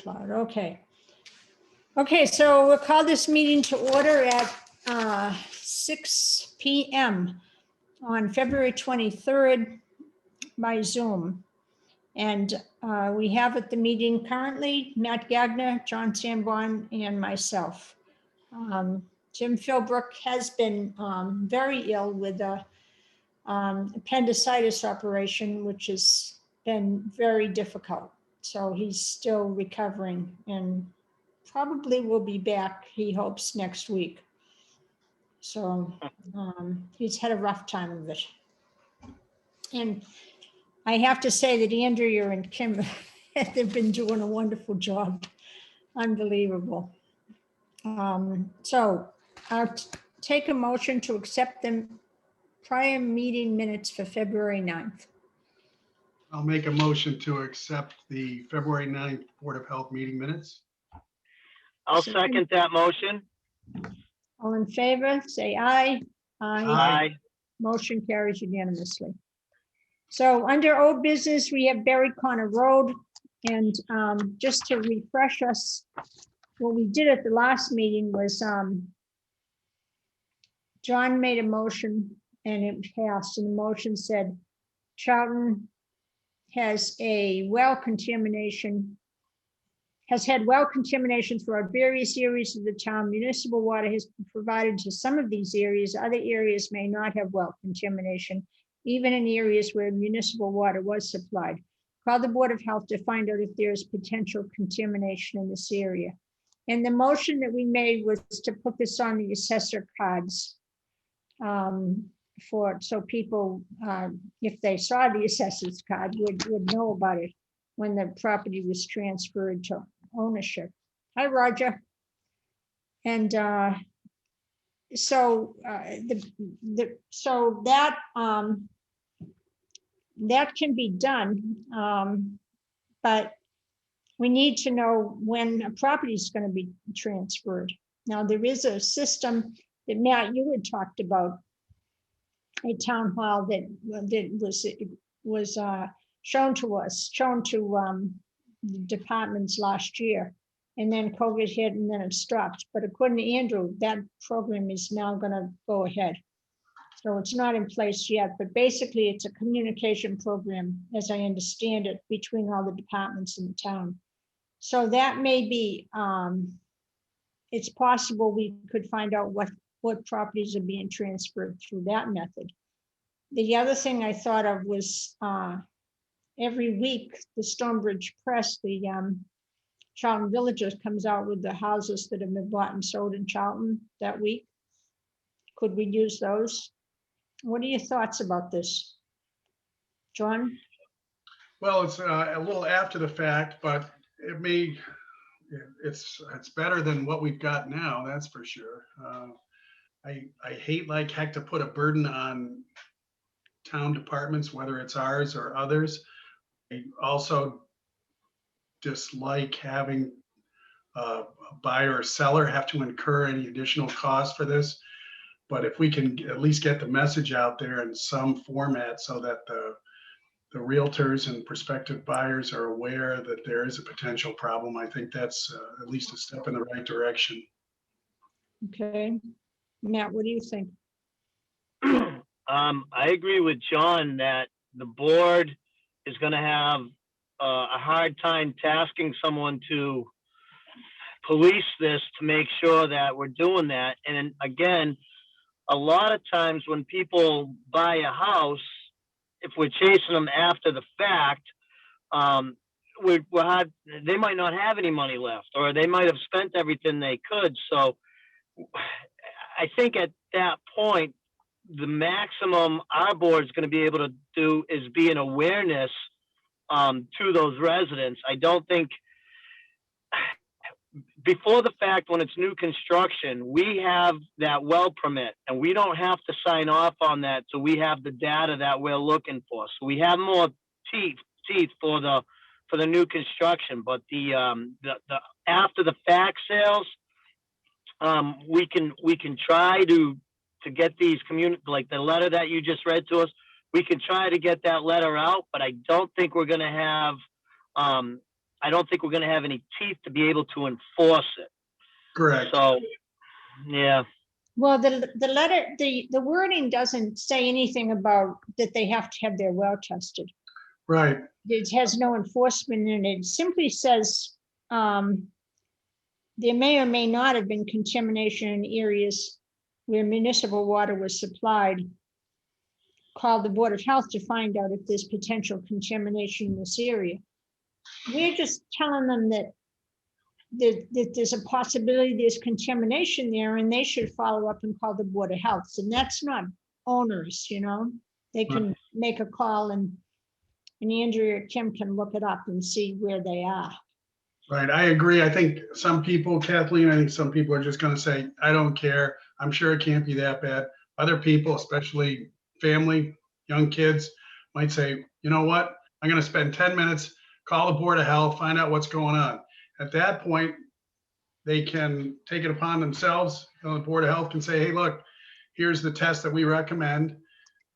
Cloud, okay. Okay, so we'll call this meeting to order at 6 p.m. on February 23rd by Zoom. And we have at the meeting currently Matt Gagner, John Sanborn, and myself. Jim Philbrook has been very ill with a appendicitis operation, which has been very difficult. So he's still recovering and probably will be back, he hopes, next week. So he's had a rough time of it. And I have to say that Andrea and Kim, they've been doing a wonderful job. Unbelievable. So I'll take a motion to accept the prior meeting minutes for February 9th. I'll make a motion to accept the February 9th Board of Health meeting minutes. I'll second that motion. All in favor, say aye. Aye. Motion carries unanimously. So under old business, we have Berry Corner Road. And just to refresh us, what we did at the last meeting was John made a motion and it passed, and the motion said Charlton has a well contamination, has had well contamination throughout various areas of the town. Municipal water has been provided to some of these areas. Other areas may not have well contamination, even in areas where municipal water was supplied. Call the Board of Health to find out if there is potential contamination in this area. And the motion that we made was to put this on the assessor cards so people, if they saw the assessor's card, would know about it when the property was transferred to ownership. Hi, Roger. And so that can be done, but we need to know when a property is going to be transferred. Now, there is a system that Matt, you had talked about, a town hall that was shown to the departments last year, and then COVID hit and then it stopped. But according to Andrew, that program is now going to go ahead. So it's not in place yet, but basically it's a communication program, as I understand it, between all the departments in the town. So that may be, it's possible we could find out what properties are being transferred through that method. The other thing I thought of was every week, the Stonebridge Press, the Charlton Villagers comes out with the houses that have been bought and sold in Charlton that week. Could we use those? What are your thoughts about this, John? Well, it's a little after the fact, but it's better than what we've got now, that's for sure. I hate like heck to put a burden on town departments, whether it's ours or others. I also dislike having a buyer or seller have to incur any additional cost for this. But if we can at least get the message out there in some format so that the realtors and prospective buyers are aware that there is a potential problem, I think that's at least a step in the right direction. Okay. Matt, what do you think? I agree with John that the board is going to have a hard time tasking someone to police this to make sure that we're doing that. And again, a lot of times when people buy a house, if we're chasing them after the fact, they might not have any money left, or they might have spent everything they could. So I think at that point, the maximum our board is going to be able to do is be an awareness to those residents. I don't think before the fact, when it's new construction, we have that well permit and we don't have to sign off on that. So we have the data that we're looking for. So we have more teeth for the new construction, but the after the fact sales, we can try to get these like the letter that you just read to us, we can try to get that letter out, but I don't think we're going to have I don't think we're going to have any teeth to be able to enforce it. Correct. So, yeah. Well, the letter, the wording doesn't say anything about that they have to have their well tested. Right. It has no enforcement in it. It simply says there may or may not have been contamination in areas where municipal water was supplied. Call the Board of Health to find out if there's potential contamination in this area. We're just telling them that there's a possibility there's contamination there, and they should follow up and call the Board of Health. And that's not onerous, you know. They can make a call, and Andrea or Kim can look it up and see where they are. Right. I agree. I think some people, Kathleen, I think some people are just going to say, I don't care. I'm sure it can't be that bad. Other people, especially family, young kids, might say, you know what? I'm going to spend 10 minutes, call the Board of Health, find out what's going on. At that point, they can take it upon themselves. You know, the Board of Health can say, hey, look, here's the test that we recommend.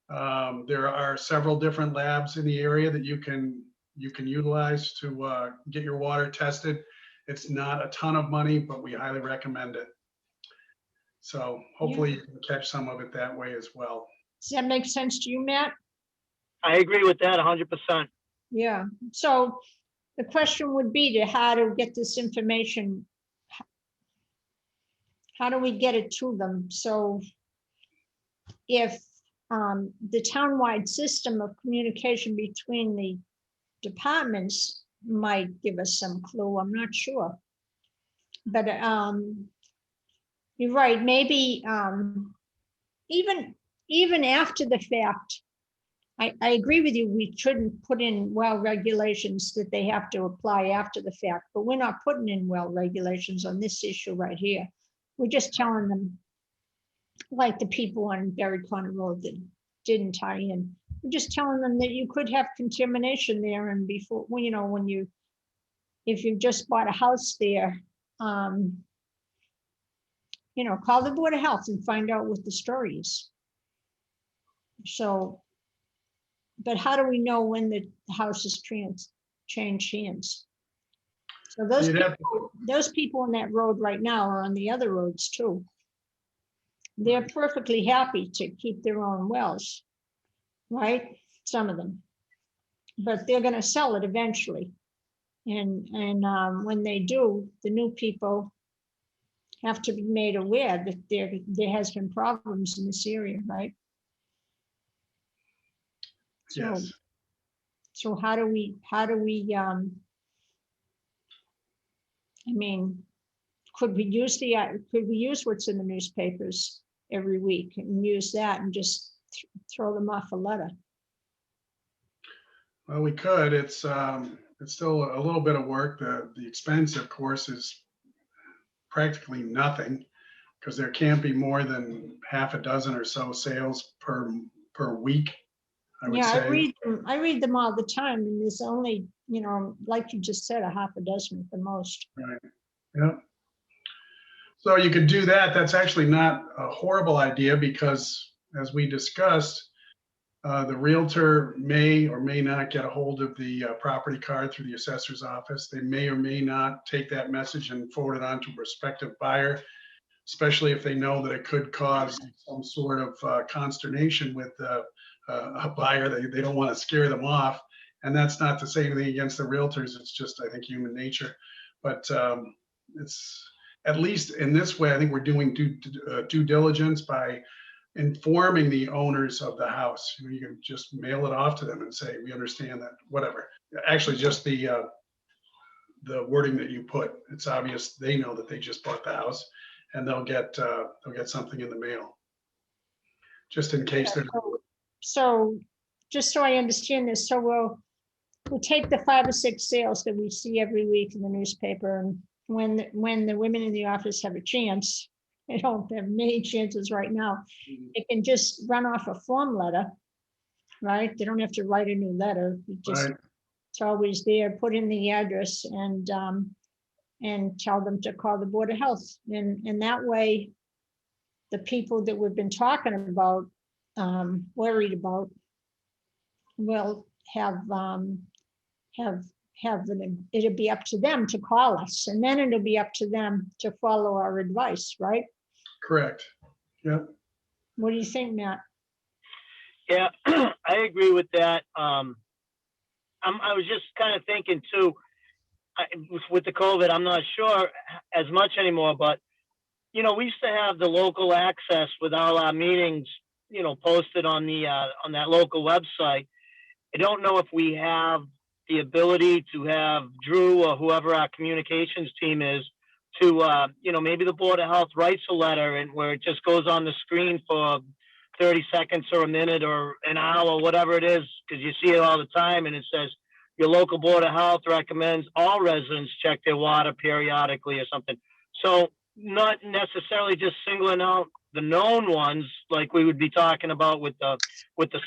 There are several different labs in the area that you can utilize to get your water tested. It's not a ton of money, but we highly recommend it. So hopefully you can catch some of it that way as well. Does that make sense to you, Matt? I agree with that 100%. Yeah. So the question would be to how to get this information. How do we get it to them? So if the townwide system of communication between the departments might give us some clue, I'm not sure. But you're right, maybe even after the fact, I agree with you, we shouldn't put in well regulations that they have to apply after the fact, but we're not putting in well regulations on this issue right here. We're just telling them, like the people on Berry Corner Road that didn't tie in. We're just telling them that you could have contamination there, and before, you know, if you just bought a house there, you know, call the Board of Health and find out what the story is. So, but how do we know when the house is changed hands? So those people on that road right now are on the other roads too. They're perfectly happy to keep their own wells, right? Some of them, but they're going to sell it eventually. And when they do, the new people have to be made aware that there has been problems in this area, right? Yes. So how do we I mean, could we use what's in the newspapers every week and use that and just throw them off a letter? Well, we could. It's still a little bit of work. The expense, of course, is practically nothing, because there can't be more than half a dozen or so sales per week, I would say. I read them all the time, and there's only, you know, like you just said, a half a dozen at the most. Right. Yeah. So you could do that. That's actually not a horrible idea, because as we discussed, the realtor may or may not get a hold of the property card through the assessor's office. They may or may not take that message and forward it on to a prospective buyer, especially if they know that it could cause some sort of consternation with a buyer. They don't want to scare them off. And that's not to say anything against the realtors. It's just, I think, human nature. But it's, at least in this way, I think we're doing due diligence by informing the owners of the house. You can just mail it off to them and say, we understand that, whatever. Actually, just the wording that you put, it's obvious they know that they just bought the house, and they'll get something in the mail, just in case they're. So just so I understand this, so we'll take the 5 or 6 sales that we see every week in the newspaper, and when the women in the office have a chance, they don't have many chances right now, they can just run off a form letter, right? They don't have to write a new letter. Just, Right. it's always there, put in the address and tell them to call the Board of Health. And that way, the people that we've been talking about, worried about, will have it'll be up to them to call us, and then it'll be up to them to follow our advice, right? Correct. Yep. What do you think, Matt? Yeah, I agree with that. I was just kind of thinking too, with the COVID, I'm not sure as much anymore, but we used to have the local access with all our meetings, posted on on that local website. I don't know if we have the ability to have Drew or whoever our communications team is to, maybe the Board of Health writes a letter and where it just goes on the screen for 30 seconds or a minute or an hour or whatever it is, because you see it all the time, and it says your local Board of Health recommends all residents check their water periodically or something. So not necessarily just singling out the known ones like we would be talking about with the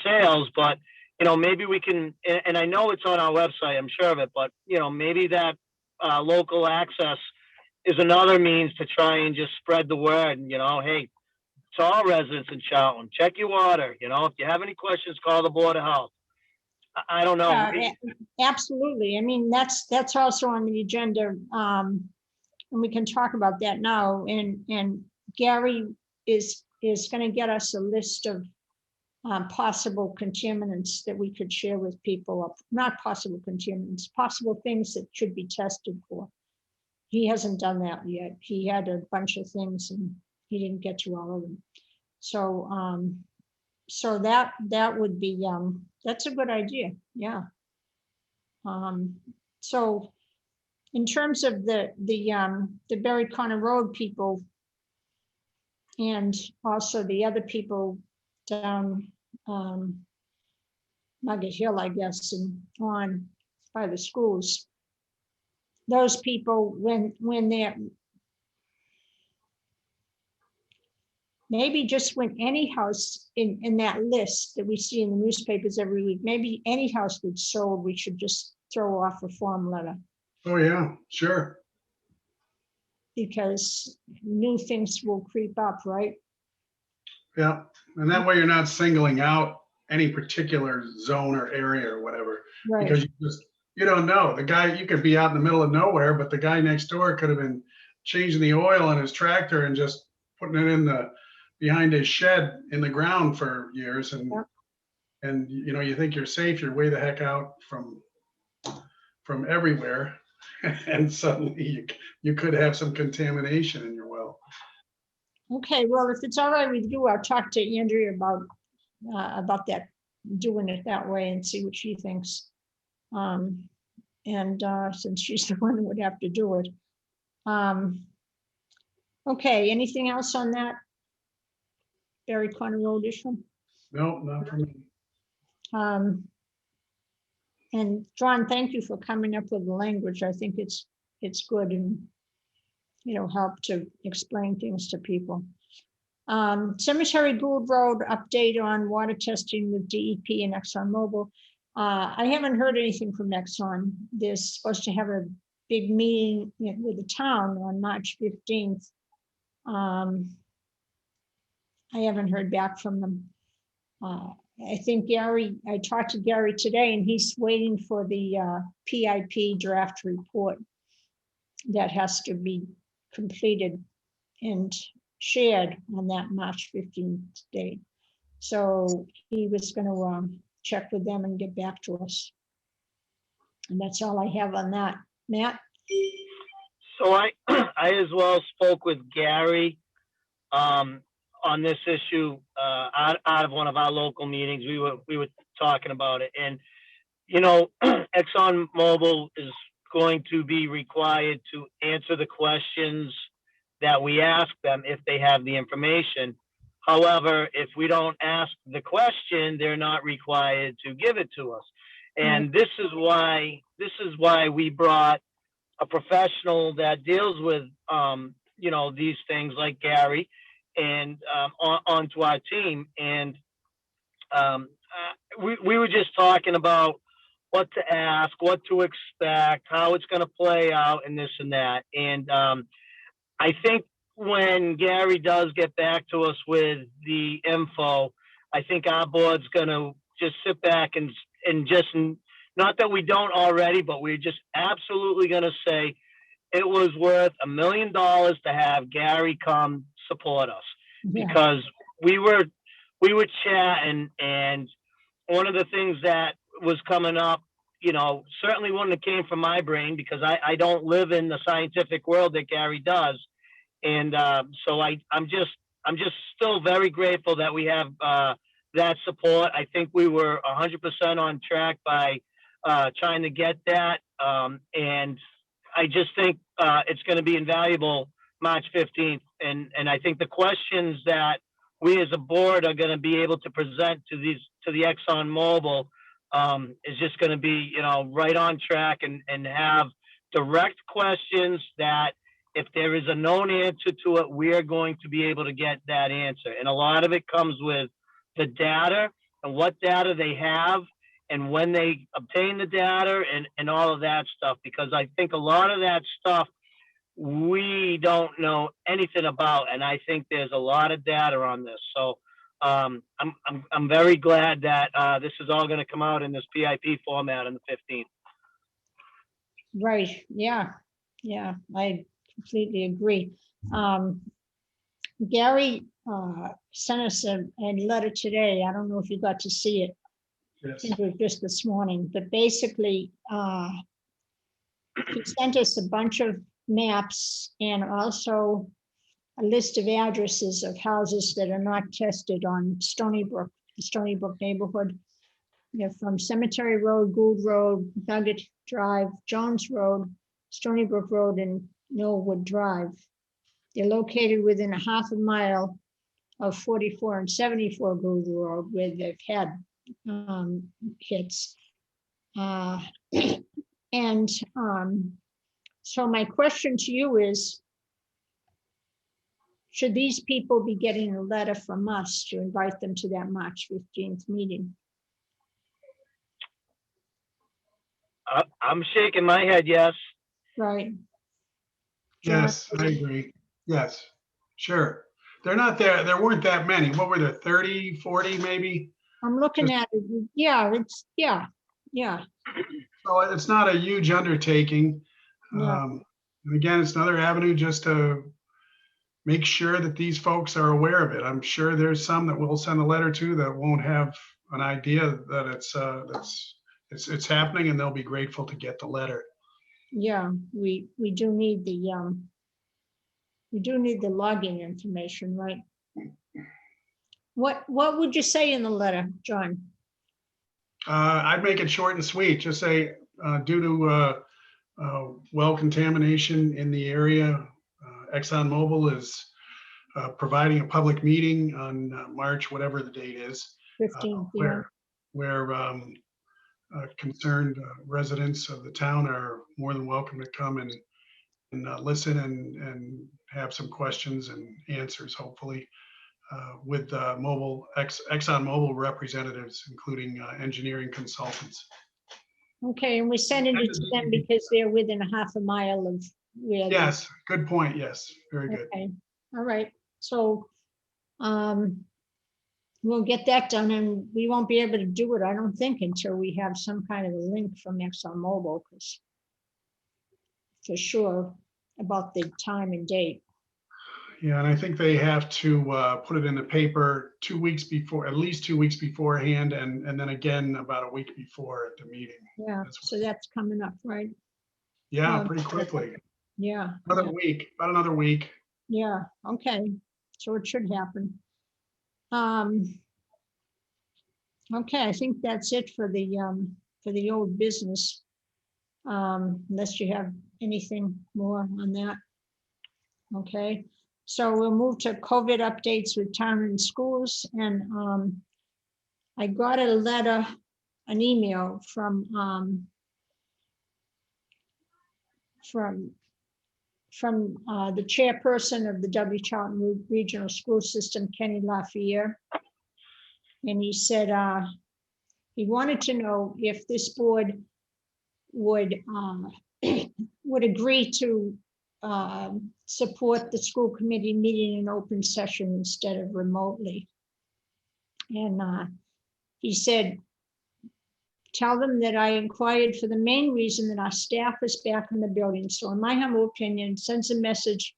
sales, but maybe we can, and I know it's on our website, I'm sure of it, but maybe that local access is another means to try and just spread the word. And, hey, to all residents in Charlton, check your water. If you have any questions, call the Board of Health. I don't know. Absolutely. I mean, that's also on the agenda, and we can talk about that now. And Gary is going to get us a list of possible contaminants that we could share with people. Not possible contaminants, possible things that should be tested for. He hasn't done that yet. He had a bunch of things and he didn't get to all of them. So that would be that's a good idea. Yeah. So in terms of the Berry Corner Road people and also the other people down Nugget Hill, I guess, and on by the schools, those people, when they're, maybe just when any house in that list that we see in the newspapers every week, maybe any house that's sold, we should just throw off a form letter, Oh, yeah, sure. because new things will creep up, right? Yeah. And that way you're not singling out any particular zone or area or whatever, Right. because you don't know. The guy, you could be out in the middle of nowhere, but the guy next door could have been changing the oil in his tractor and just putting it behind his shed in the ground for years. And, Yep. and you think you're safe, you're way the heck out from everywhere. And suddenly you could have some contamination in your well. Okay, well, if it's all right with you, I'll talk to Andrea about that, doing it that way, and see what she thinks. Since she's the one who would have to do it. Okay, anything else on that Berry Corner Road issue? No, not for me. And John, thank you for coming up with the language. I think it's good and help to explain things to people. Cemetery Gould Road update on water testing with DEP and ExxonMobil. I haven't heard anything from Exxon. They're supposed to have a big meeting with the town on March 15th. I haven't heard back from them. I think I talked to Gary today, and he's waiting for the PIP draft report that has to be completed and shared on that March 15th date. So he was going to check with them and get back to us. And that's all I have on that. Matt? So I as well spoke with Gary on this issue out of one of our local meetings. We were talking about it, and ExxonMobil is going to be required to answer the questions that we ask them if they have the information. However, if we don't ask the question, they're not required to give it to us. And this is why we brought a professional that deals with these things, like Gary, and onto our team. And we were just talking about what to ask, what to expect, how it's going to play out, and this and that. And I think when Gary does get back to us with the info, I think our board's going to just sit back and just not that we don't already, but we're just absolutely going to say it was worth $1 million to have Gary come support us, Yeah, because we were chatting, and one of the things that was coming up, you know, certainly one that came from my brain, because I don't live in the scientific world that Gary does. And so I'm just still very grateful that we have that support. I think we were 100% on track by trying to get that. And I just think it's going to be invaluable March 15th. And I think the questions that we as a board are going to be able to present to the ExxonMobil is just going to be, you know, right on track, and have direct questions that if there is a known answer to it, we are going to be able to get that answer. And a lot of it comes with the data and what data they have and when they obtain the data and all of that stuff, because I think a lot of that stuff we don't know anything about, and I think there's a lot of data on this. So I'm very glad that this is all going to come out in this PIP format on the 15th. right, yeah, yeah, I completely agree. Gary sent us a letter today. I don't know if you got to see it. I Yes. think it was just this morning, but basically, he sent us a bunch of maps and also a list of addresses of houses that are not tested on Stony Brook, the Stony Brook neighborhood. They're from Cemetery Road, Gould Road, Nugget Drive, Jones Road, Stony Brook Road, and Millwood Drive. They're located within a half a mile of 44 and 74 Gould Road, where they've had hits. So my question to you is, should these people be getting a letter from us to invite them to that March 15th meeting? I'm shaking my head, yes. Right. Yes, I agree. Yes, sure. They're not there. There weren't that many. What were there, 30, 40 maybe? I'm looking at it. Yeah, yeah. So it's not a huge undertaking. Yeah. And again, it's another avenue just to make sure that these folks are aware of it. I'm sure there's some that we'll send a letter to that won't have an idea that it's happening, and they'll be grateful to get the letter. Yeah, we do need the login information, right? What would you say in the letter, John? I'd make it short and sweet. Just say, due to well contamination in the area, ExxonMobil is providing a public meeting on March, whatever the date is, 15th, yeah. where concerned residents of the town are more than welcome to come and listen and have some questions and answers, hopefully, with ExxonMobil representatives, including engineering consultants. Okay, and we're sending it to them because they're within a half a mile of where. Yes, good point. Yes, very good. Okay, all right. So we'll get that done, and we won't be able to do it, I don't think, until we have some kind of a link from ExxonMobil, because for sure about the time and date. Yeah, and I think they have to put it in the paper 2 weeks before, at least 2 weeks beforehand, and then again about a week before at the meeting. Yeah, so that's coming up, right? Yeah, pretty quickly. Yeah. Another week, about another week. Yeah, okay, so it should happen. Okay, I think that's it for the old business. Unless you have anything more on that. Okay, so we'll move to COVID updates with town and schools, and I got a letter, an email from the chairperson of the W. Charlton Regional School System, Kenny Lafayette. And he said he wanted to know if this board would agree to support the school committee meeting in open session instead of remotely. And he said tell them that I inquired for the main reason that our staff is back in the building. So in my humble opinion, sends a message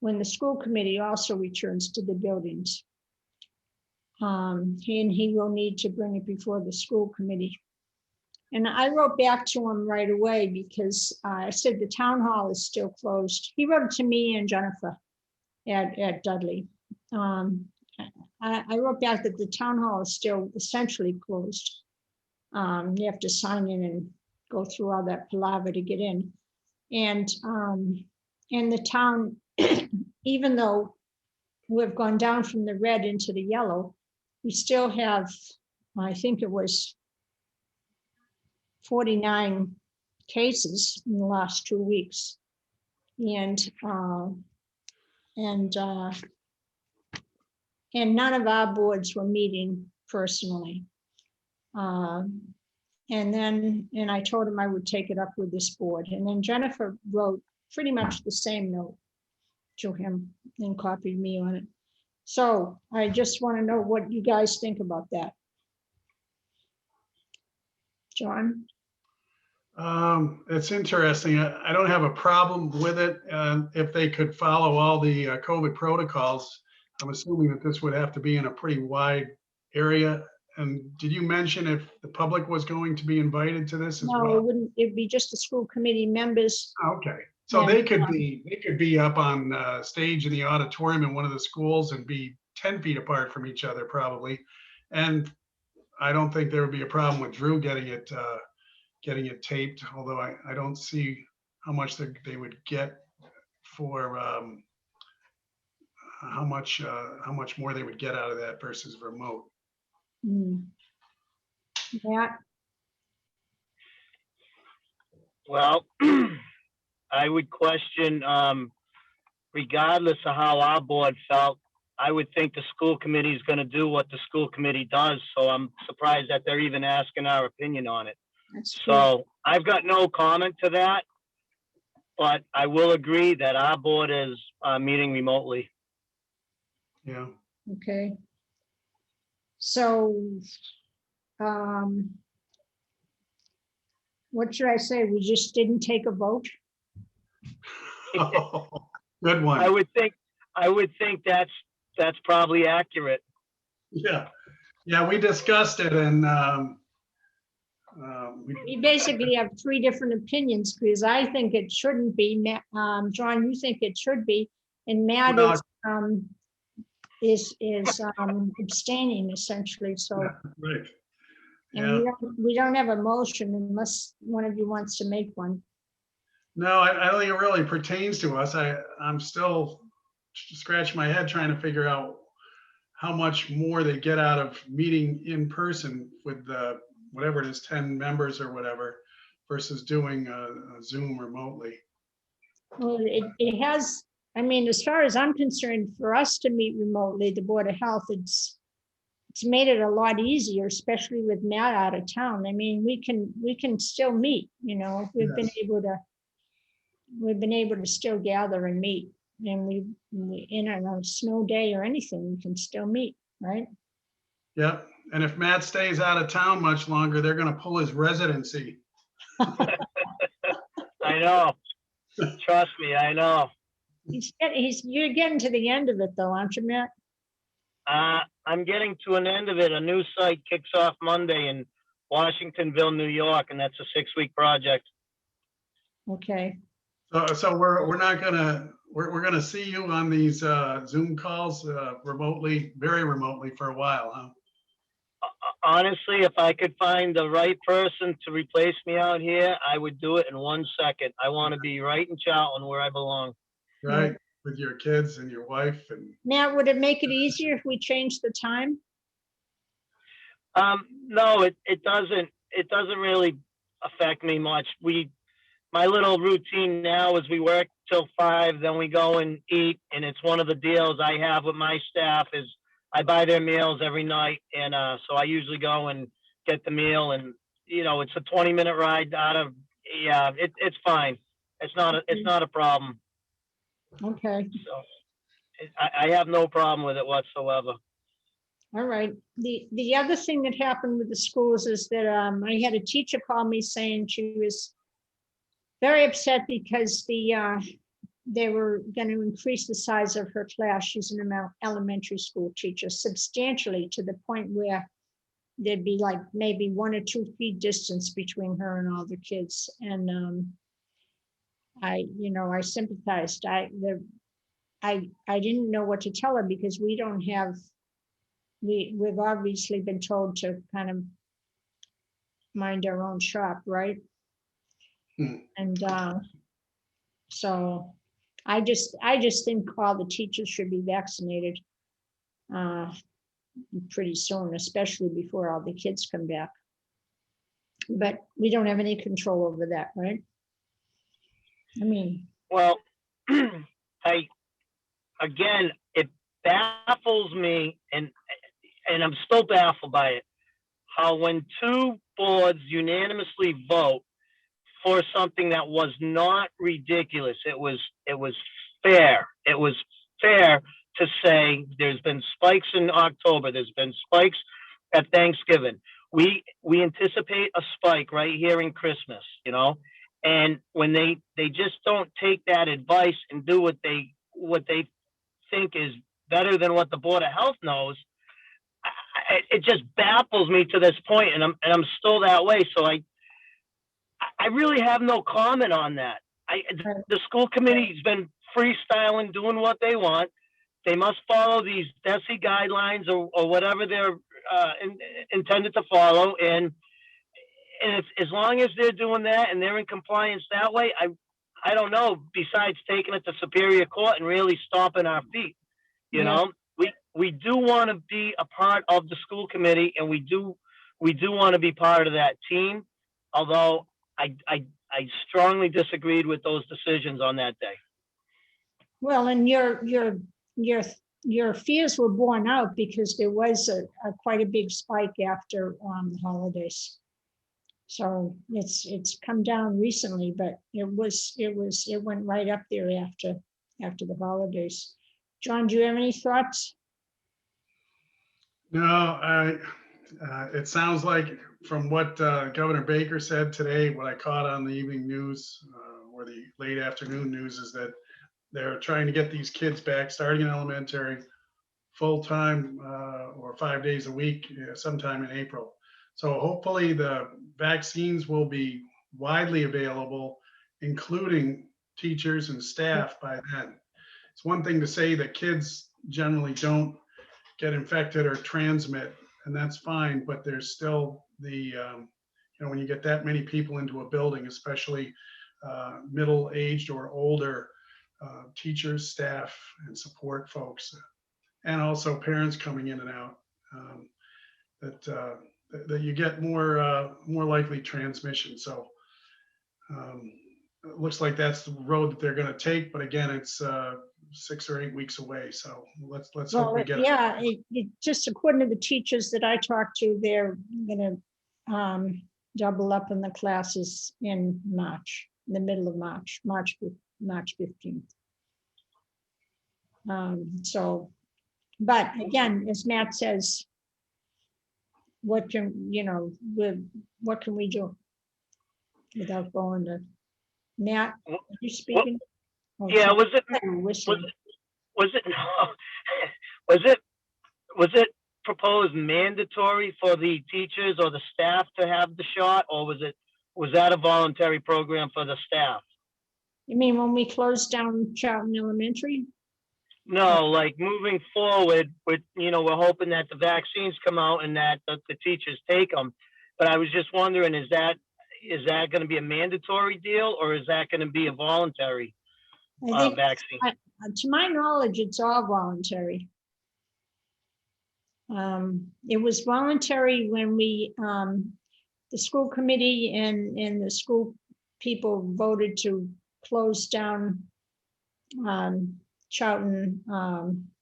when the school committee also returns to the buildings. And he will need to bring it before the school committee. And I wrote back to him right away because I said the town hall is still closed. He wrote to me and Jennifer at Dudley. I wrote back that the town hall is still essentially closed. You have to sign in and go through all that palaver to get in. And the town, even though we've gone down from the red into the yellow, we still have, I think it was 49 cases in the last 2 weeks. And none of our boards were meeting personally. And I told him I would take it up with this board. And then Jennifer wrote pretty much the same note to him and copied me on it. So I just want to know what you guys think about that. John? It's interesting. I don't have a problem with it. If they could follow all the COVID protocols, I'm assuming that this would have to be in a pretty wide area. And did you mention if the public was going to be invited to this as No, it well? wouldn't. It'd be just the school committee members. Okay, so Yeah. they could be up on stage in the auditorium in one of the schools and be 10 feet apart from each other probably. And I don't think there would be a problem with Drew getting it taped, although I don't see how much they would get for how much more they would get out of that versus remote. Matt? Well, I would question, regardless of how our board felt, I would think the school committee is going to do what the school committee does. So I'm surprised that they're even asking our opinion on it. That's true. So I've got no comment to that, but I will agree that our board is meeting remotely. Yeah. Okay. So, what should I say? We just didn't take a vote? Good one. I would think that's probably accurate. Yeah. Yeah, we discussed it and We basically have three different opinions because I think it shouldn't be. John, you think it should be, and Matt is abstaining essentially. So, right. and Yeah. we don't have a motion unless one of you wants to make one. No, I don't think it really pertains to us. I'm still scratching my head trying to figure out how much more they get out of meeting in person with whatever it is, 10 members or whatever, versus doing a Zoom remotely. Well, it has, I mean, as far as I'm concerned, for us to meet remotely, the Board of Health, it's made it a lot easier, especially with Matt out of town. I mean, we can still meet, you know, we've been able to still gather and meet. And we in a snow day or anything, we can still meet, right? Yep. And if Matt stays out of town much longer, they're going to pull his residency. I know. Trust me, I know. You're getting to the end of it though, aren't you, Matt? I'm getting to an end of it. A new site kicks off Monday in Washingtonville, New York, and that's a 6-week project. Okay. So we're not gonna we're gonna see you on these Zoom calls remotely, very remotely for a while, huh? Honestly, if I could find the right person to replace me out here, I would do it in 1 second. I want to be right in Charlton where I belong. Right, with your kids and your wife and. Matt, would it make it easier if we changed the time? No, it doesn't. It doesn't really affect me much. My little routine now is we work till 5, then we go and eat, and it's one of the deals I have with my staff is I buy their meals every night, and so I usually go and get the meal, and you know it's a 20-minute ride out of. Yeah, it's fine. It's not a problem. Okay. So I have no problem with it whatsoever. All right. The other thing that happened with the schools is that I had a teacher call me saying she was very upset because they were going to increase the size of her class. She's an elementary school teacher substantially, to the point where there'd be like maybe 1 or 2 feet distance between her and all the kids. And I sympathized. I didn't know what to tell her, because we don't have, we've obviously been told to kind of mind our own shop, right? Hmm. And so I just think all the teachers should be vaccinated pretty soon, especially before all the kids come back. But we don't have any control over that, right? I mean, Well, again, it baffles me, and I'm still baffled by it, how when 2 boards unanimously vote for something that was not ridiculous, it was fair. It was fair to say there's been spikes in October, there's been spikes at Thanksgiving. We anticipate a spike right here in Christmas, and when they just don't take that advice and do what they think is better than what the Board of Health knows, it just baffles me to this point, and I'm still that way. So I really have no comment on that. The school committee's been freestyling, doing what they want. They must follow these DESE guidelines or whatever they're intended to follow, and if, as long as they're doing that and they're in compliance that way, I don't know. Besides taking it to Superior Court and really stomping our feet, we do want to be a part of the school committee, and we do want to be part of that team. Although I strongly disagreed with those decisions on that day. well, and your fears were borne out, because there was a quite a big spike after the holidays. So it's come down recently, but it went right up there after the holidays. John, do you have any thoughts? No, it sounds like from what Governor Baker said today, what I caught on the evening news or the late afternoon news, is that they're trying to get these kids back, starting in elementary, full-time or 5 days a week, sometime in April. So hopefully the vaccines will be widely available, including teachers and staff, by then. It's one thing to say that kids generally don't get infected or transmit, and that's fine, but there's still the, when you get that many people into a building, especially middle-aged or older teachers, staff, and support folks, and also parents coming in and out, that you get more likely transmission. So it looks like that's the road that they're going to take, but again, it's 6 or 8 weeks away. So let's hope we get it. Yeah, it just according to the teachers that I talked to, they're going to double up in the classes in March, in the middle of March 15th. So, but again, as Matt says, what can we do without going to Matt? Are you speaking? Yeah, was it proposed mandatory for the teachers or the staff to have the shot, or was that a voluntary program for the staff? You mean when we closed down Charlton Elementary? No, like moving forward with, we're hoping that the vaccines come out and that the teachers take them. But I was just wondering, is that going to be a mandatory deal, or is that going to be a voluntary vaccine? To my knowledge, it's all voluntary. It was voluntary when the school committee and the school people voted to close down Charlton,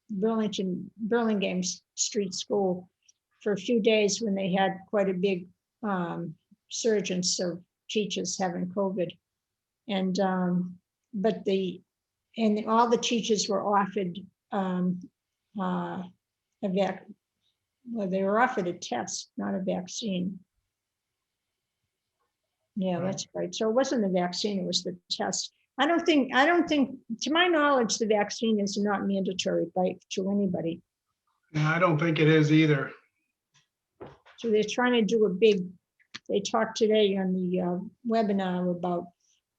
Burlingame Street School for a few days, when they had quite a big surge of teachers having COVID. And but all the teachers were offered Well, they were offered a test, not a vaccine. Yeah, Right. that's right. So it wasn't the vaccine, it was the test. I don't think, to my knowledge, the vaccine is not mandatory to anybody. And I don't think it is either. So they're trying to do they talked today on the webinar about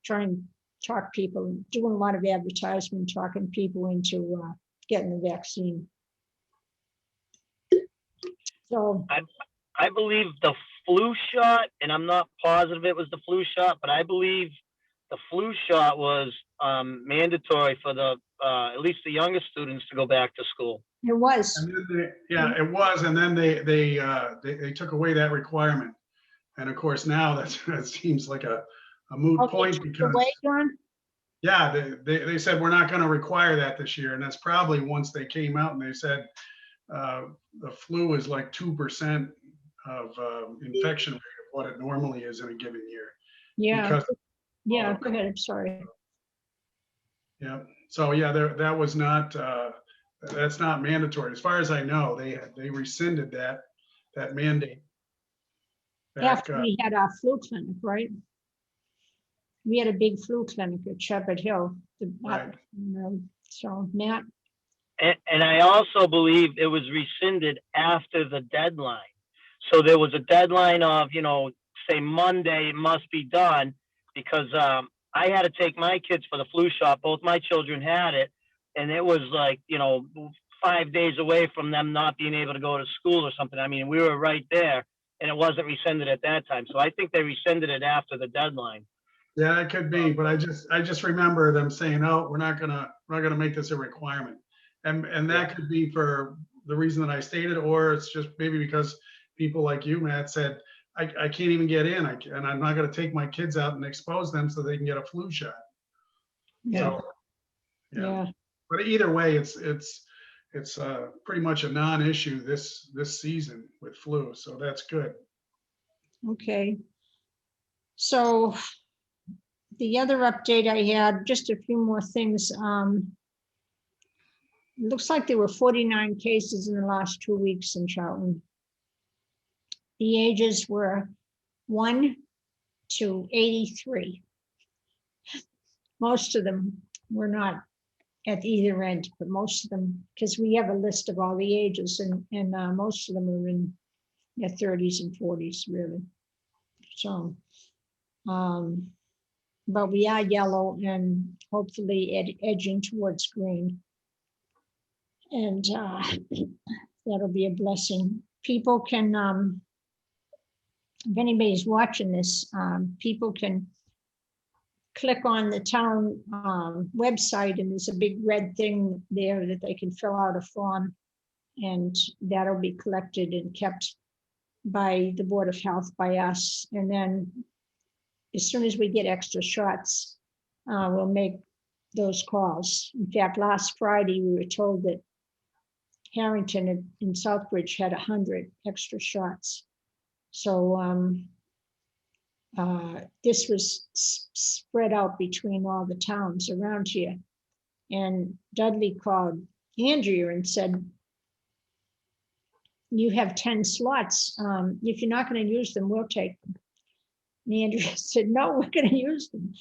trying to talk people, doing a lot of advertisement, talking people into getting the vaccine. So, I believe the flu shot, and I'm not positive it was the flu shot, but I believe the flu shot was mandatory for at least the youngest students to go back to school. it was. And then yeah, it was, and then they took away that requirement. And of course, now that seems like a moot Okay, point took it because, away, John? yeah, they said, we're not going to require that this year. And that's probably once they came out and they said the flu is like 2% of infection rate of what it normally is in a given year. Yeah, Because, yeah, go ahead, I'm sorry. yeah, so yeah, that was not, that's not mandatory. As far as I know, they rescinded that mandate. Back, After we had our flu clinic, right? We had a big flu clinic at Shepherd Hill. Right. So Matt, And I also believe it was rescinded after the deadline. So there was a deadline of, say Monday, it must be done, because I had to take my kids for the flu shot. Both my children had it. And it was like, 5 days away from them not being able to go to school or something. I mean, we were right there, and it wasn't rescinded at that time. So I think they rescinded it after the deadline. yeah, it could be, but I just remember them saying, "Oh, we're not gonna make this a requirement," and that could be for the reason that I stated, or it's just maybe because people like you, Matt, said, "I can't even get in, and I'm not gonna take my kids out and expose them so they can get a flu shot." yeah, So, yeah. yeah, But either way, it's pretty much a non-issue this season with flu, so that's good. okay. So the other update I had, just a few more things. It looks like there were 49 cases in the last 2 weeks in Charlton. The ages were 1 to 83. Most of them were not at either end, but most of them, because we have a list of all the ages, and most of them are in their 30s and 40s, really. So, but we are yellow and hopefully edging towards green. And that'll be a blessing. People can, if anybody's watching this, people can click on the town website, and there's a big red thing there that they can fill out a form, and that'll be collected and kept by the Board of Health, by us. And then as soon as we get extra shots, we'll make those calls. In fact, last Friday, we were told that Harrington and Southbridge had 100 extra shots. So this was spread out between all the towns around here. And Dudley called Andrea and said, "You have 10 slots. If you're not going to use them, we'll take them." And Andrea said, "No, we're going to use them."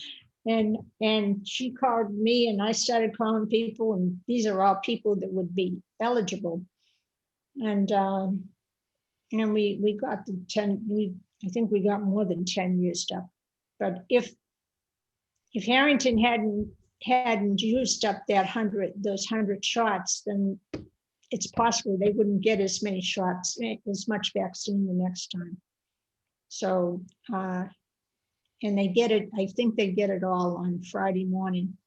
And she called me, and I started calling people, and these are all people that would be eligible. And we got the 10. I think we got more than 10 used up. But if Harrington hadn't used up those 100 shots, then it's possible they wouldn't get as many shots, as much vaccine the next time. So, and they get it, I think they get it all on Friday morning.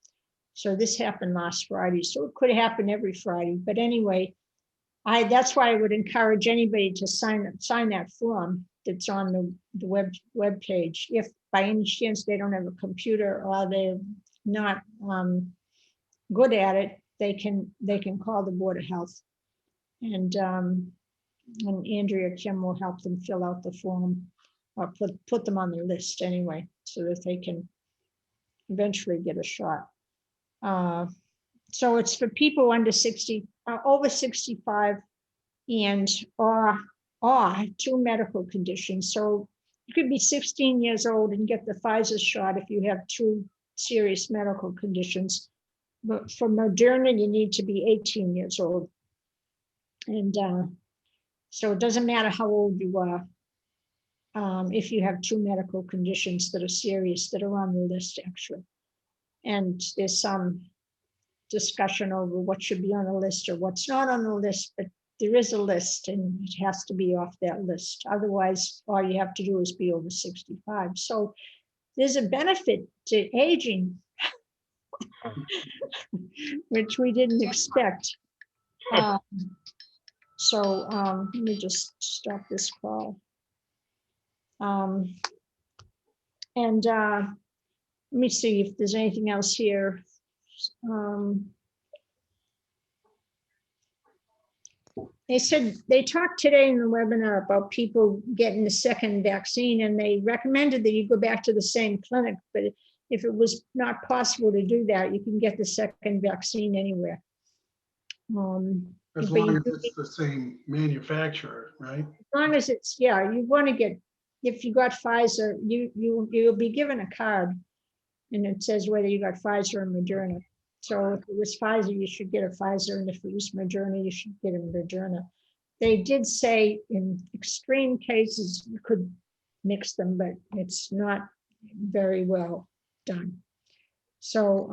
So this happened last Friday, so it could happen every Friday. But anyway, that's why I would encourage anybody to sign that form that's on the web page. If by any chance they don't have a computer or they're not good at it, they can call the Board of Health, and Andrea Kim will help them fill out the form, or put them on the list anyway, so that they can eventually get a shot. So it's for people under 60, over 65, and or two medical conditions. So you could be 16 years old and get the Pfizer shot if you have two serious medical conditions. But for Moderna, you need to be 18 years old. And so it doesn't matter how old you are. If you have two medical conditions that are serious, that are on the list, actually. And there's some discussion over what should be on the list or what's not on the list, but there is a list and it has to be off that list. Otherwise, all you have to do is be over 65. So there's a benefit to aging, which we didn't expect. Let me just stop this call. Let me see if there's anything else here. They said they talked today in the webinar about people getting the second vaccine, and they recommended that you go back to the same clinic. But if it was not possible to do that, you can get the second vaccine anywhere. As long as it's the same manufacturer, right? As long as it's, yeah, you want to get, if you got Pfizer, you'll be given a card, and it says whether you got Pfizer or Moderna. So if it was Pfizer, you should get a Pfizer, and if it was Moderna, you should get a Moderna. They did say in extreme cases you could mix them, but it's not very well done. So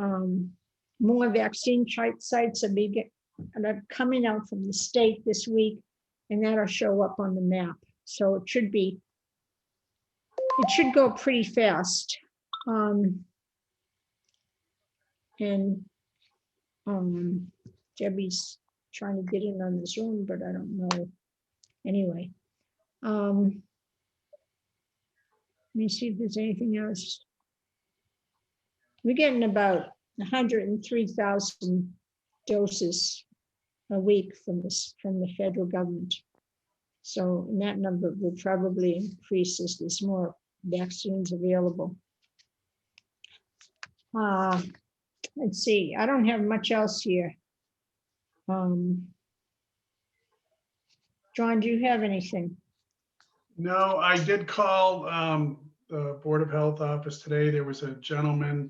more vaccine sites are coming out from the state this week, and that'll show up on the map. So it should go pretty fast. Debbie's trying to get in on the Zoom, but I don't know. Anyway, let me see if there's anything else. We're getting about 103,000 doses a week from the federal government. So that number will probably increase as there's more vaccines available. Let's see, I don't have much else here. John, do you have anything? No, I did call the Board of Health office today. There was a gentleman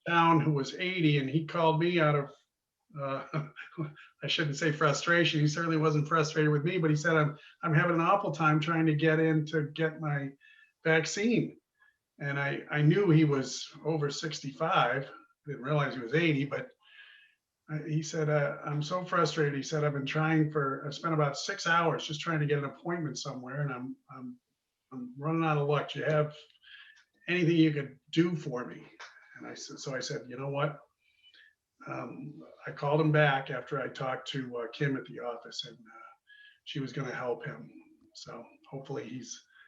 down who was 80, and he called me out of, I shouldn't say frustration. He certainly wasn't frustrated with me, but he said, I'm having an awful time trying to get in to get my vaccine. And I knew he was over 65. Didn't realize he was 80, but he said, I'm so frustrated. He said, I spent about 6 hours just trying to get an appointment somewhere, and I'm running out of luck. Do you have anything you could do for me? And I said, you know what? I called him back after I talked to Kim at the office, and she was going to help him. So hopefully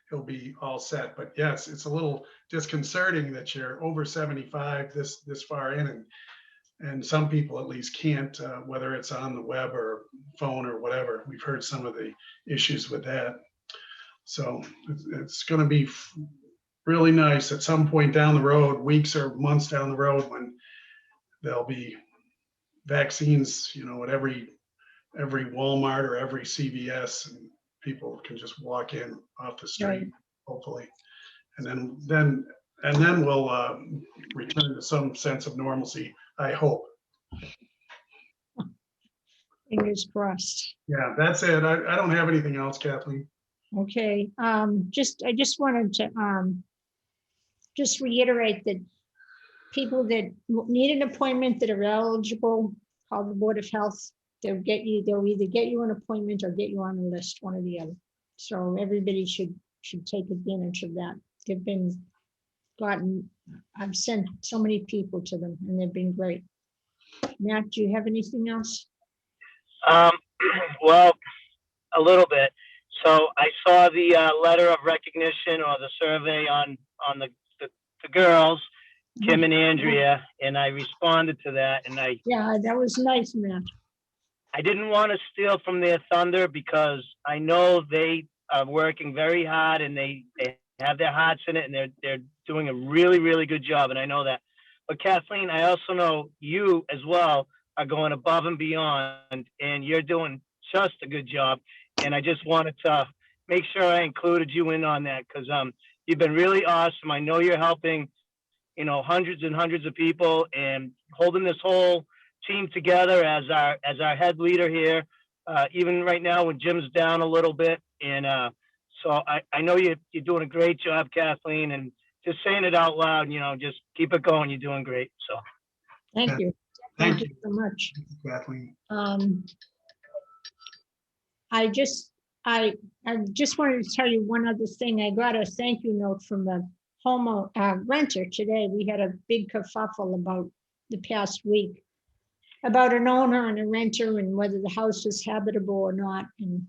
he'll be all set. But yes, it's a little disconcerting that you're over 75 this far in, and some people at least can't, whether it's on the web or phone or whatever. We've heard some of the issues with that. So it's going to be really nice at some point down the road, weeks or months down the road, when there'll be vaccines, at every Walmart or every CVS, and people can just walk in off the street, right, hopefully. And then we'll return to some sense of normalcy, I hope. Fingers crossed. Yeah, that's it. I don't have anything else, Kathleen. Okay. I just wanted to just reiterate that people that need an appointment that are eligible, call the Board of Health. They'll either get you an appointment or get you on the list, one or the other. So everybody should take advantage of that. I've sent so many people to them, and they've been great. Matt, do you have anything else? Well, a little bit. So I saw the letter of recognition or the survey on the girls, Kim and Andrea, and I responded to that. And yeah, that was nice, Matt. I didn't want to steal from their thunder, because I know they are working very hard, and they have their hearts in it, and they're doing a really, really good job, and I know that. But Kathleen, I also know you as well are going above and beyond, and you're doing just a good job. And I just wanted to make sure I included you in on that because you've been really awesome. I know you're helping, you know, hundreds and hundreds of people and holding this whole team together as our head leader here. Even right now when Jim's down a little bit, and so I know you're doing a great job, Kathleen, and just saying it out loud, you know, just keep it going. You're doing great. So Thank Yeah. you. Thank Thank you so much. Kathleen. I just wanted to tell you one other thing. I got a thank you note from a renter today. We had a big kerfuffle about the past week about an owner and a renter and whether the house was habitable or not. And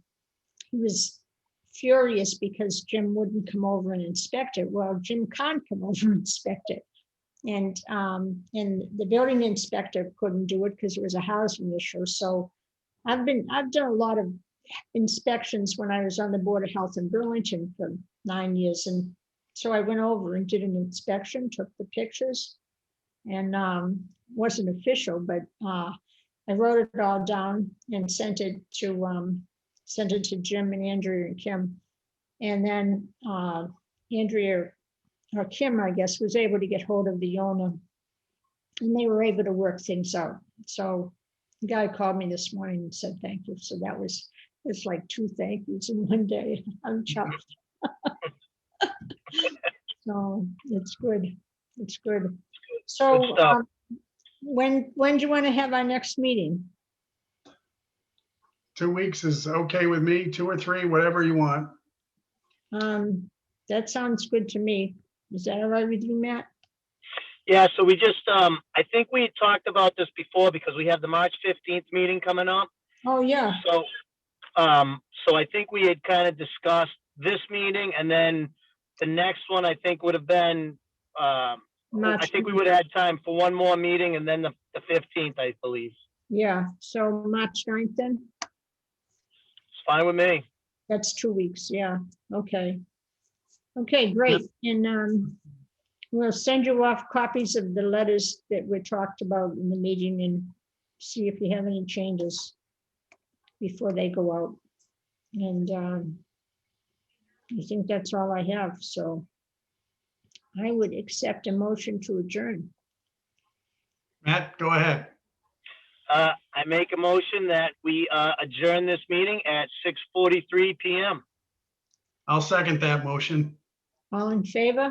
he was furious because Jim wouldn't come over and inspect it. Well, Jim can't come over and inspect it. And the building inspector couldn't do it because it was a housing issue. So I've done a lot of inspections when I was on the Board of Health in Burlington for 9 years. And so I went over and did an inspection, took the pictures, and wasn't official, but I wrote it all down and sent it to Jim and Andrea and Kim. And then Andrea or Kim, I guess, was able to get hold of the owner, and they were able to work things out. So the guy called me this morning and said thank you. So it's like 2 thank yous in one day. I'm chuffed. So it's good. It's good. So Good stuff. when do you want to have our next meeting? 2 weeks is okay with me, 2 or 3, whatever you want. That sounds good to me. Is that all right with you, Matt? yeah, so we just I think we had talked about this before because we have the March 15th meeting coming up. Oh, yeah. So so I think we had kind of discussed this meeting, and then the next one I think would have been I think we would have had time for one more meeting, and then the 15th, I believe. Yeah, so March 9th then? It's fine with me. That's 2 weeks, yeah, okay. Okay, great, and we'll send you off copies of the letters that we talked about in the meeting and see if you have any changes before they go out. And I think that's all I have, so I would accept a motion to adjourn. Matt, go ahead. I make a motion that we adjourn this meeting at 6:43 p.m. I'll second that motion. All in favor?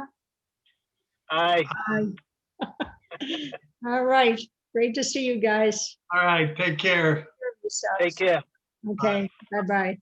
Aye. Aye. All right, great to see you guys. All right, take care. Take care. Okay, bye-bye.